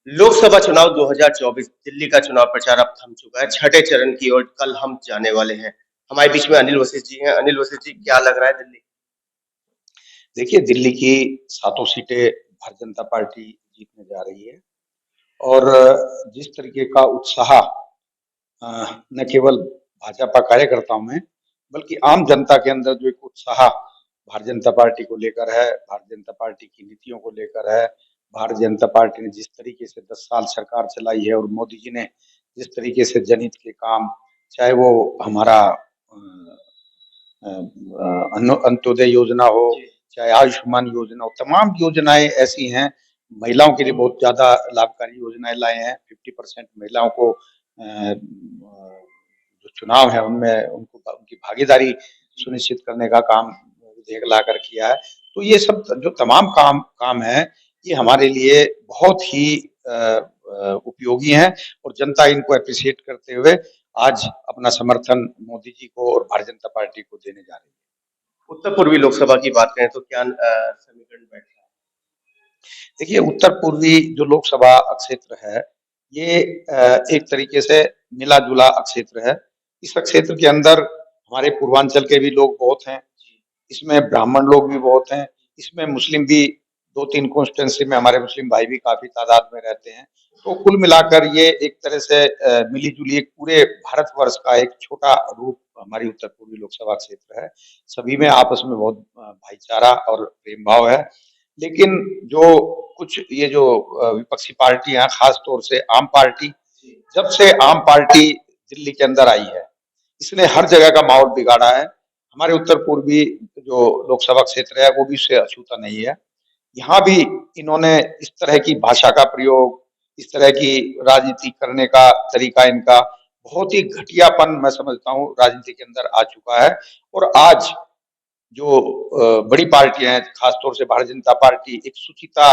लोकसभा चुनाव 2024 दिल्ली का चुनाव प्रचार अब थम चुका है। छठे चरण की ओर कल हम जाने वाले हैं। हमारे बीच में अनिल वशिष्ठ जी हैं। अनिल वशिष्ठ जी, क्या लग रहा है दिल्ली? देखिए, दिल्ली की सातों सीटें भारतीय जनता पार्टी जीतने जा रही है। और जिस तरीके का उत्साह न केवल भाजपा कार्यकर्ताओं में बल्कि आम जनता के अंदर जो एक उत्साह भारतीय जनता पार्टी को लेकर है, भारतीय जनता पार्टी की नीतियों को लेकर है, भारतीय जनता पार्टी ने जिस तरीके से 10 साल सरकार चलाई है और मोदी जी ने जिस तरीके से जनहित के काम, चाहे वो हमारा अंत्योदय योजना हो, जी। चाहे आयुष्मान योजना हो, तमाम योजनाएं ऐसी हैं। महिलाओं के लिए बहुत ज्यादा लाभकारी योजनाएं लाए हैं। 50% महिलाओं को जो चुनाव है उनमें उनकी भागीदारी सुनिश्चित करने का काम विधेयक लाकर किया है। तो ये सब जो तमाम काम काम है, ये हमारे लिए बहुत ही उपयोगी हैं और जनता इनको अप्रिशिएट करते हुए आज अपना समर्थन मोदी जी को और भारतीय जनता पार्टी को देने जा रही है। उत्तर पूर्वी लोकसभा की बात करें तो क्या समीकरण बैठा है? देखिए, उत्तर पूर्वी जो लोकसभा क्षेत्र है, ये एक तरीके से मिला-जुला क्षेत्र है। इस क्षेत्र के अंदर हमारे पूर्वांचल के भी लोग बहुत हैं, इसमें ब्राह्मण लोग भी बहुत हैं, इसमें मुस्लिम भी 2-3 कॉन्स्टिट्यूएंसी में हमारे मुस्लिम भाई भी काफ़ी तादाद में रहते हैं। तो कुल मिलाकर ये एक तरह से मिली-जुली एक पूरे भारतवर्ष का एक छोटा रूप हमारी उत्तर पूर्वी लोकसभा क्षेत्र है। सभी में आपस में बहुत भाईचारा और प्रेम भाव है। लेकिन जो कुछ ये जो विपक्षी पार्टियां, खास तौर से आम पार्टी, जब से आम पार्टी दिल्ली के अंदर आई है, इसने हर जगह का माहौल बिगाड़ा है। हमारे उत्तर पूर्वी जो लोकसभा क्षेत्र है वो भी इससे अछूता नहीं है। यहाँ भी इन्होंने इस तरह की भाषा का प्रयोग, इस तरह की राजनीति करने का तरीका इनका बहुत ही घटियापन मैं समझता हूँ राजनीति के अंदर आ चुका है। और आज जो बड़ी पार्टियां हैं, खासतौर से भारतीय जनता पार्टी एक सुचिता,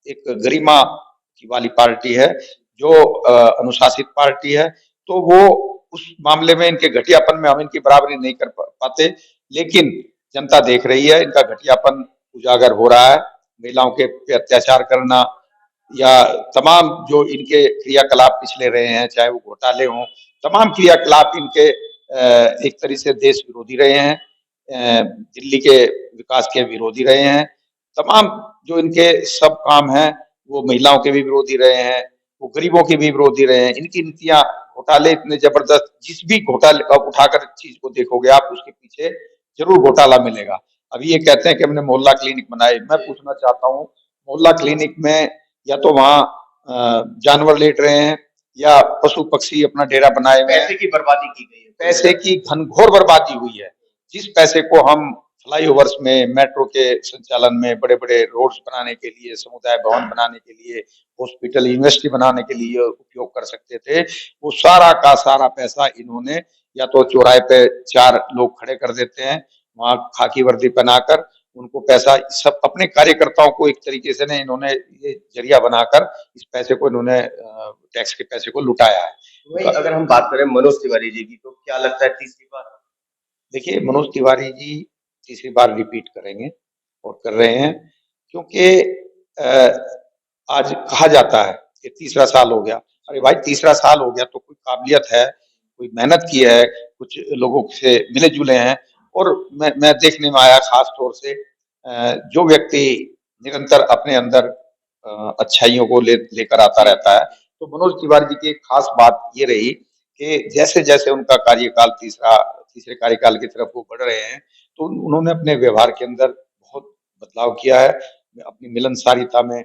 एक गरिमा की वाली पार्टी है, जो अनुशासित पार्टी है। तो वो उस मामले में इनके घटियापन में हम इनकी बराबरी नहीं कर पाते। लेकिन जनता देख रही है, इनका घटियापन उजागर हो रहा है। महिलाओं के पे अत्याचार करना या तमाम जो इनके क्रियाकलाप पिछले रहे हैं, चाहे वो घोटाले हों, तमाम क्रियाकलाप इनके एक तरह से देश विरोधी रहे हैं, दिल्ली के विकास के विरोधी रहे हैं। तमाम जो इनके सब काम हैं, वो महिलाओं के भी विरोधी रहे हैं, वो गरीबों के भी विरोधी रहे हैं। इनकी नीतियाँ, घोटाले इतने जबरदस्त, जिस भी घोटाले का उठाकर चीज को देखोगे आप, उसके पीछे जरूर घोटाला मिलेगा। अभी ये कहते हैं कि हमने मोहल्ला क्लिनिक बनाए। मैं पूछना चाहता हूँ, मोहल्ला क्लिनिक में या तो वहाँ जानवर लेट रहे हैं या पशु पक्षी अपना डेरा बनाए हुए हैं। पैसे की बर्बादी की गई है। पैसे की घनघोर बर्बादी हुई है। जिस पैसे को हम फ्लाईओवर्स में, मेट्रो के संचालन में, बड़े-बड़े रोड्स बनाने के लिए, समुदाय भवन बनाने के लिए, हॉस्पिटल, यूनिवर्सिटी बनाने के लिए उपयोग कर सकते थे, वो सारा का सारा पैसा इन्होंने या तो चौराहे पे 4 लोग खड़े कर देते हैं, वहाँ खाकी वर्दी पहनाकर उनको पैसा, सब अपने कार्यकर्ताओं को एक तरीके से ना इन्होंने ये जरिया बनाकर इस पैसे को इन्होंने टैक्स के पैसे को लुटाया है। वहीं अगर हम बात करें मनोज तिवारी जी की, तो क्या लगता है तीसरी बार? देखिए, मनोज तिवारी जी तीसरी बार रिपीट करेंगे और कर रहे हैं, क्योंकि आज कहा जाता है कि तीसरा साल हो गया। अरे भाई, तीसरा साल हो गया तो कोई काबिलियत है, कोई मेहनत की है, कुछ लोगों से मिले जुले हैं। और मैं देखने में आया खास तौर से जो व्यक्ति निरंतर अपने अंदर अच्छाइयों को लेकर आता रहता है, तो मनोज तिवारी जी की एक खास बात ये रही कि जैसे जैसे उनका कार्यकाल तीसरे कार्यकाल की तरफ वो बढ़ रहे हैं, तो उन्होंने अपने व्यवहार के अंदर बहुत बदलाव किया है। अपनी मिलनसारिता में,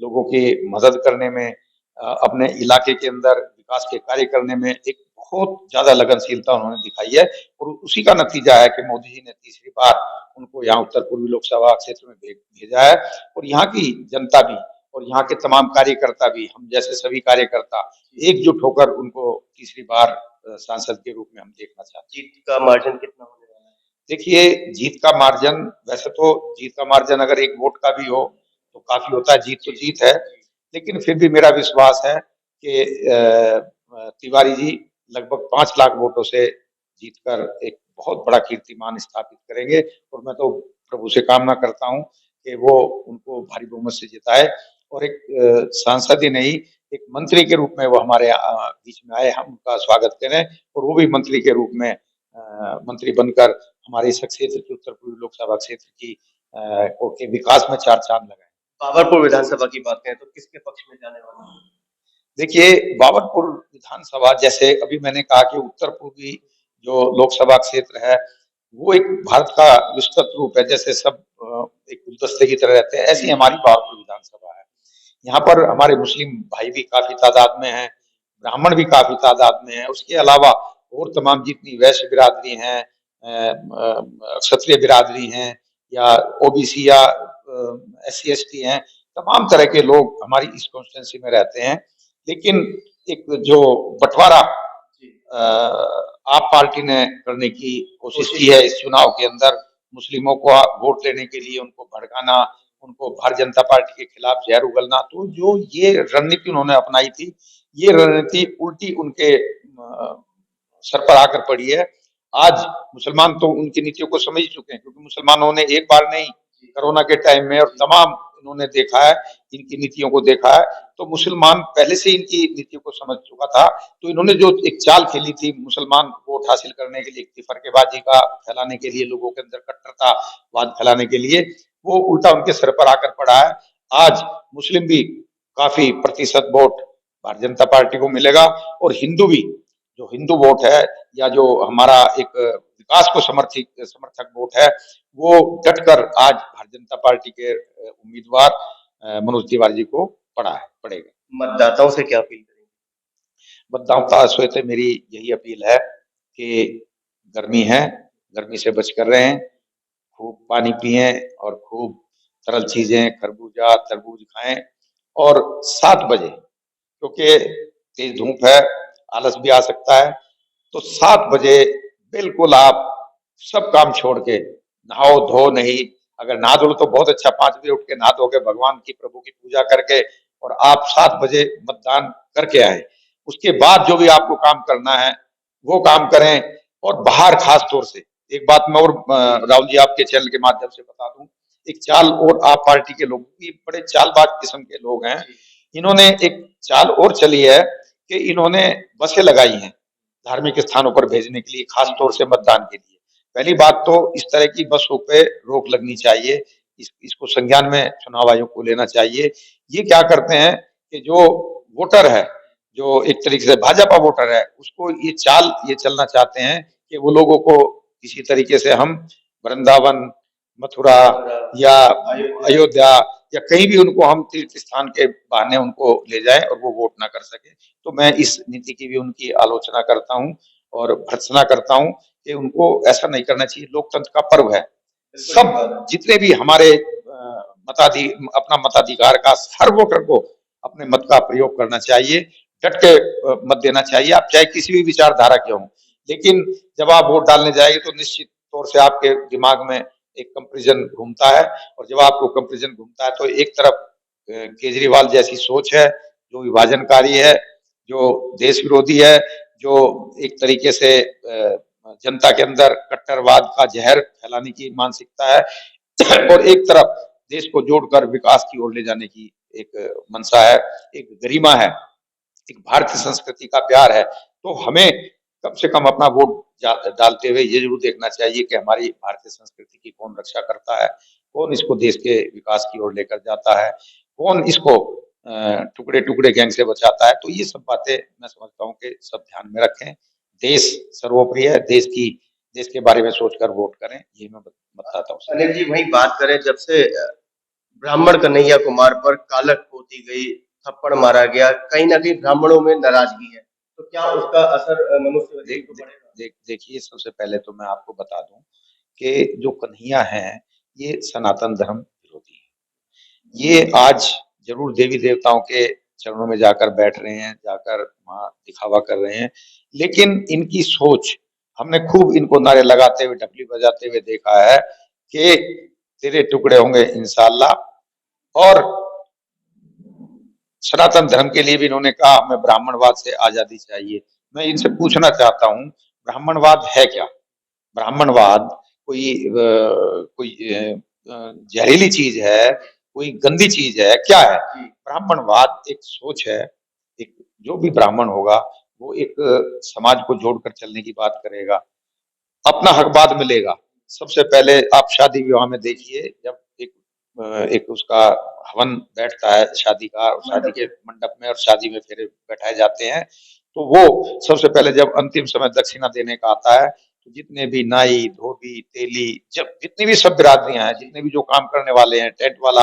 लोगों की मदद करने में, अपने इलाके के अंदर विकास के कार्य करने में एक बहुत ज्यादा लगनशीलता उन्होंने दिखाई है। और उसी का नतीजा है कि मोदी जी ने तीसरी बार उनको यहाँ उत्तर पूर्वी लोकसभा क्षेत्र में भेजा है। और यहाँ की जनता भी और यहाँ के तमाम कार्यकर्ता भी, हम जैसे सभी कार्यकर्ता एकजुट होकर उनको तीसरी बार सांसद के रूप में हम देखना चाहते हैं। जीत का मार्जिन कितना होने वाला है? देखिए, जीत का मार्जिन, वैसे तो जीत का मार्जिन अगर 1 वोट का भी हो तो काफी होता है, जीत तो जीत है। लेकिन फिर भी मेरा विश्वास है कि तिवारी जी लगभग 5 लाख वोटों से जीतकर एक बहुत बड़ा कीर्तिमान स्थापित करेंगे। और मैं तो प्रभु से कामना करता हूँ कि वो उनको भारी बहुमत से जिताए और एक सांसद ही नहीं, एक मंत्री के रूप में वो हमारे बीच में आए, हम उनका स्वागत करें और वो भी मंत्री के रूप में मंत्री बनकर हमारे इस क्षेत्र की उत्तर पूर्वी लोकसभा क्षेत्र की के विकास में चार चांद लगाए। बाबरपुर विधानसभा की बात करें तो किसके पक्ष में जाने वाला है? देखिए, बाबरपुर विधानसभा जैसे अभी मैंने कहा कि उत्तर पूर्वी जो लोकसभा क्षेत्र है, वो एक भारत का विस्तृत रूप है, जैसे सब एक गुलदस्ते की तरह रहते हैं, ऐसी हमारी बाबरपुर विधानसभा है। यहाँ पर हमारे मुस्लिम भाई भी काफी तादाद में हैं, ब्राह्मण भी काफी तादाद में हैं, उसके अलावा और तमाम जितनी वैश्य बिरादरी हैं, क्षत्रिय बिरादरी हैं या ओबीसी या SC ST हैं, तमाम तरह के लोग हमारी इस कॉन्स्टिट्यूंसी में रहते हैं। लेकिन एक जो बंटवारा आप पार्टी ने करने की कोशिश की है इस चुनाव के अंदर, मुस्लिमों को वोट लेने के लिए उनको भड़काना, उनको भारतीय जनता पार्टी के खिलाफ जहर उगलना, तो जो ये रणनीति उन्होंने अपनाई थी, ये रणनीति उल्टी उनके सर पर आकर पड़ी है। आज मुसलमान तो उनकी नीतियों को समझ चुके हैं, क्योंकि मुसलमानों ने एक बार नहीं, कोरोना के टाइम में और तमाम इन्होंने देखा है, इनकी नीतियों को देखा है, तो मुसलमान पहले से इनकी नीतियों को समझ चुका था। तो इन्होंने जो एक चाल खेली थी मुसलमान वोट हासिल करने के लिए, फर्केबाजी का फैलाने के लिए, लोगों के अंदर कट्टरतावाद फैलाने के लिए, वो उल्टा उनके सर पर आकर पड़ा है। आज मुस्लिम भी काफी प्रतिशत वोट भारतीय जनता पार्टी को मिलेगा और हिंदू भी, जो हिंदू वोट है या जो हमारा एक विकास को समर्थक वोट है, वो डटकर आज भारतीय जनता पार्टी के उम्मीदवार मनोज तिवारी जी को पड़ेगा। मतदाताओं से क्या अपील करेंगे? मतदाताओं से मेरी यही अपील है कि गर्मी है, गर्मी से बचकर रहें, खूब पानी पिएं और खूब तरल चीजें, खरबूजा, तरबूज खाएं और 7 बजे, क्योंकि तेज धूप है, आलस भी आ सकता है, तो 7 बजे बिल्कुल आप सब काम छोड़ के, नहाओ धो नहीं, अगर नहा धो तो बहुत अच्छा, 5 बजे उठ के नहा धो के भगवान की प्रभु की पूजा करके और आप 7 बजे मतदान करके आए। उसके बाद जो भी आपको काम करना है वो काम करें और बाहर खास तौर से एक बात मैं और राहुल जी आपके चैनल के माध्यम से बता दूं, एक चाल और आप पार्टी के लोग भी बड़े चालबाज किस्म के लोग हैं, इन्होंने एक चाल और चली है कि इन्होंने बसें लगाई हैं धार्मिक स्थानों पर भेजने के लिए, खास तौर से मतदान के लिए। पहली बात तो इस तरह की बसों पे रोक लगनी चाहिए, इसको संज्ञान में चुनाव आयोग को लेना चाहिए। ये क्या करते हैं कि जो वोटर है, जो एक तरीके से भाजपा वोटर है, उसको ये चाल ये चलना चाहते हैं कि वो लोगों को किसी तरीके से हम वृंदावन, मथुरा या अयोध्या या कहीं भी उनको हम तीर्थ स्थान के बहाने उनको ले जाएं और वो वोट ना कर सके। तो मैं इस नीति की भी उनकी आलोचना करता हूं और भर्त्सना करता हूं कि उनको ऐसा नहीं करना चाहिए। लोकतंत्र का पर्व है, सब जितने भी हमारे अपना मताधिकार का हर वोटर को अपने मत का प्रयोग करना चाहिए, डट के मत देना चाहिए, आप चाहे किसी भी विचारधारा के हों। लेकिन जब आप वोट डालने जाएंगे तो निश्चित तौर से आपके दिमाग में एक कंपैरिजन घूमता है और जब आपको कंपैरिजन घूमता है तो एक तरफ केजरीवाल जैसी सोच है जो विभाजनकारी है, जो देश विरोधी है, जो एक तरीके से जनता के अंदर कट्टरवाद का जहर फैलाने की मानसिकता है और एक तरफ देश को जोड़कर विकास की ओर ले जाने की एक मंशा है, एक गरिमा है, एक भारतीय संस्कृति का प्यार है। तो हमें कम से कम अपना वोट डालते हुए ये जरूर देखना चाहिए कि हमारी भारतीय संस्कृति की कौन रक्षा करता है, कौन इसको देश के विकास की ओर लेकर जाता है, कौन इसको टुकड़े टुकड़े गैंग से बचाता है। तो ये सब बातें मैं समझता हूँ कि सब ध्यान में रखें, देश सर्वोपरि है, देश के बारे में सोचकर वोट करें, ये मैं बताता हूँ। अनिल जी, वही बात करें, जब से ब्राह्मण कन्हैया कुमार पर कालख पोती गई, थप्पड़ मारा गया, कहीं ना कहीं ब्राह्मणों में नाराजगी है, तो क्या उसका असर मनुष्य को पड़ेगा? देखिए, सबसे पहले तो मैं आपको बता दूं कि जो कन्हैया हैं ये सनातन धर्म विरोधी है। ये आज जरूर देवी देवताओं के चरणों में जाकर बैठ रहे हैं, जाकर वहां दिखावा कर रहे हैं, लेकिन इनकी सोच हमने खूब इनको नारे लगाते हुए, डपली बजाते हुए देखा है कि तेरे टुकड़े होंगे इंशाअल्लाह। और सनातन धर्म के लिए भी इन्होंने कहा हमें ब्राह्मणवाद से आजादी चाहिए। मैं इनसे पूछना चाहता हूँ, ब्राह्मणवाद है क्या? ब्राह्मणवाद कोई जहरीली चीज है, कोई गंदी चीज है, क्या है? जी। ब्राह्मणवाद एक सोच है, एक जो भी ब्राह्मण होगा वो एक समाज को जोड़कर चलने की बात करेगा, अपना हक बाद में लेगा। सबसे पहले आप शादी विवाह में देखिए, जब एक उसका हवन बैठता है शादी का, और शादी के मंडप में और शादी में फेरे बैठाए जाते हैं, तो वो सबसे पहले जब अंतिम समय दक्षिणा देने का आता है, तो जितने भी नाई, धोबी, तेली, जब जितनी भी सब बिरादरियां हैं, जितने भी जो काम करने वाले हैं, टेंट वाला,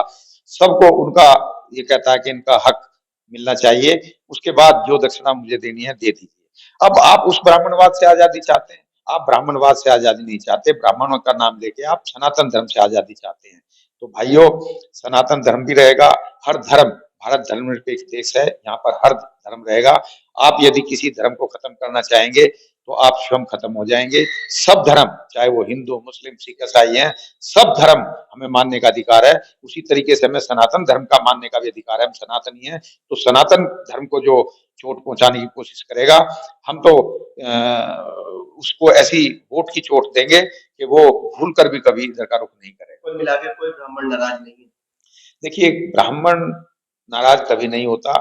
सबको उनका ये कहता है कि इनका हक मिलना चाहिए। उसके बाद जो दक्षिणा मुझे देनी है दे दीजिए। अब आप उस ब्राह्मणवाद से आजादी चाहते हैं, आप ब्राह्मणवाद से आजादी नहीं चाहते, ब्राह्मणों का नाम लेके आप सनातन धर्म से आजादी चाहते हैं। तो भाइयों, सनातन धर्म भी रहेगा, हर धर्म, भारत धर्मनिरपेक्ष देश है, यहाँ पर हर धर्म रहेगा। आप यदि किसी धर्म को खत्म करना चाहेंगे तो आप स्वयं खत्म हो जाएंगे। सब धर्म, चाहे वो हिंदू, मुस्लिम, सिख, ईसाई हैं, सब धर्म हमें मानने का अधिकार है। उसी तरीके से हमें सनातन धर्म का मानने का भी अधिकार है, हम सनातनी हैं। तो सनातन धर्म को जो चोट पहुंचाने की कोशिश करेगा, हम तो उसको ऐसी वोट की चोट देंगे कि वो भूल कर भी कभी इधर का रुख नहीं करेगा। कुल मिला के कोई ब्राह्मण नाराज नहीं है। देखिए, ब्राह्मण नाराज कभी नहीं होता,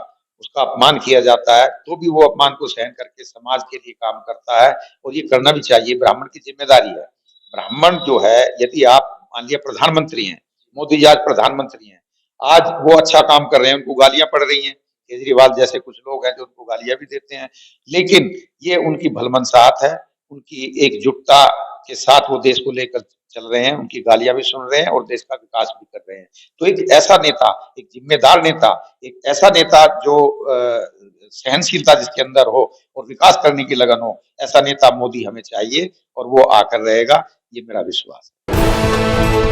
उसका अपमान किया जाता है तो भी वो अपमान को सहन करके समाज के लिए काम करता है, और ये करना भी चाहिए, ब्राह्मण की जिम्मेदारी है। ब्राह्मण जो है, यदि आप मान लिया प्रधानमंत्री हैं, मोदी जी आज प्रधानमंत्री हैं, आज वो अच्छा काम कर रहे हैं, उनको गालियां पड़ रही हैं, केजरीवाल जैसे कुछ लोग हैं जो उनको गालियां भी देते हैं, लेकिन ये उनकी भलमनसाहत है, उनकी एकजुटता के साथ वो देश को लेकर चल रहे हैं, उनकी गालियां भी सुन रहे हैं और देश का विकास भी कर रहे हैं। तो एक ऐसा नेता, एक जिम्मेदार नेता, एक ऐसा नेता जो सहनशीलता जिसके अंदर हो और विकास करने की लगन हो, ऐसा नेता मोदी हमें चाहिए, और वो आकर रहेगा, ये मेरा विश्वास है।